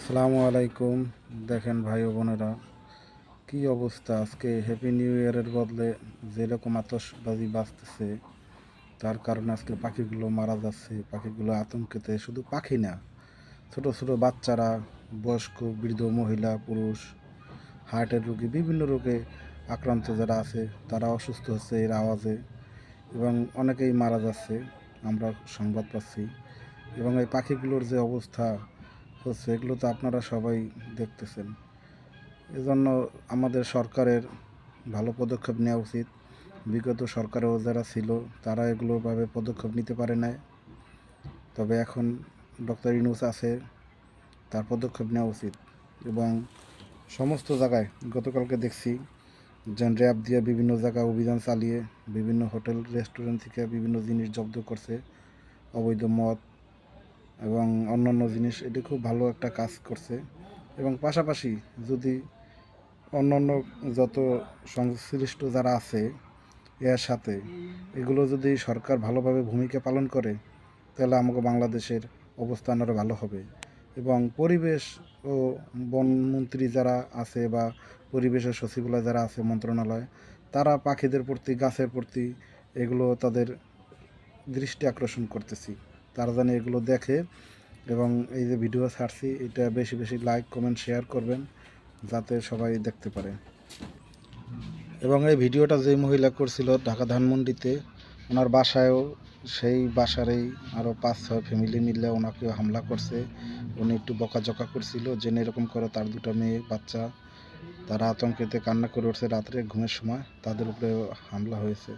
আসসালামু আলাইকুম। দেখেন ভাই ও বোনেরা, কি অবস্থা আজকে। হ্যাপি নিউ ইয়ারের বদলে যেরকম আতশবাজি বাজতেছে, তার কারণে আজকে পাখিগুলো মারা যাচ্ছে। পাখিগুলো আতঙ্কেতে, শুধু পাখি না, ছোট ছোট বাচ্চারা, বয়স্ক, বৃদ্ধ, মহিলা, পুরুষ, হার্টের রোগী, বিভিন্ন রোগে আক্রান্ত যারা আছে তারা অসুস্থ হচ্ছে এর আওয়াজে, এবং অনেকেই মারা যাচ্ছে, আমরা সংবাদ পাচ্ছি। এবং এই পাখিগুলোর যে অবস্থা হচ্ছে, এগুলো তো আপনারা সবাই দেখতেছেন। এজন্য আমাদের সরকারের ভালো পদক্ষেপ নেওয়া উচিত। বিগত সরকারেও যারা ছিল তারা এগুলোভাবে পদক্ষেপ নিতে পারে নাই, তবে এখন ডক্টর ইউনূস আছে, তার পদক্ষেপ নেওয়া উচিত। এবং সমস্ত জায়গায় গতকালকে দেখছি যে র্যাব দিয়ে বিভিন্ন জায়গায় অভিযান চালিয়ে বিভিন্ন হোটেল রেস্টুরেন্ট থেকে বিভিন্ন জিনিস জব্দ করছে, অবৈধ মদ এবং অন্যান্য জিনিস। এটি খুব ভালো একটা কাজ করছে। এবং পাশাপাশি যদি অন্যান্য যত সংশ্লিষ্ট যারা আছে এর সাথে এগুলো যদি সরকার ভালোভাবে ভূমিকা পালন করে, তাহলে আমাকে বাংলাদেশের অবস্থান আরও ভালো হবে। এবং পরিবেশ ও বনমন্ত্রী যারা আছে বা পরিবেশের সচিবালয় যারা আছে মন্ত্রণালয়, তারা পাখিদের প্রতি, গাছের প্রতি এগুলো তাদের দৃষ্টি আকর্ষণ করতেছি, তারা যেন এগুলো দেখে। এবং এই যে ভিডিও ছাড়ছি, এটা বেশি বেশি লাইক, কমেন্ট, শেয়ার করবেন, যাতে সবাই দেখতে পারে। এবং এই ভিডিওটা যেই মহিলা করছিল ঢাকা ধানমন্ডিতে, ওনার বাসায়ও, সেই বাসারেই আরও 5-6 ফ্যামিলি মিলে ওনাকে হামলা করছে। উনি একটু বকাঝকা করছিল, জেনে এরকম করে তার 2টা মেয়ে বাচ্চা, তারা আতঙ্কেতে কান্না করে উঠছে রাত্রে ঘুমের সময়, তাদের উপরে হামলা হয়েছে।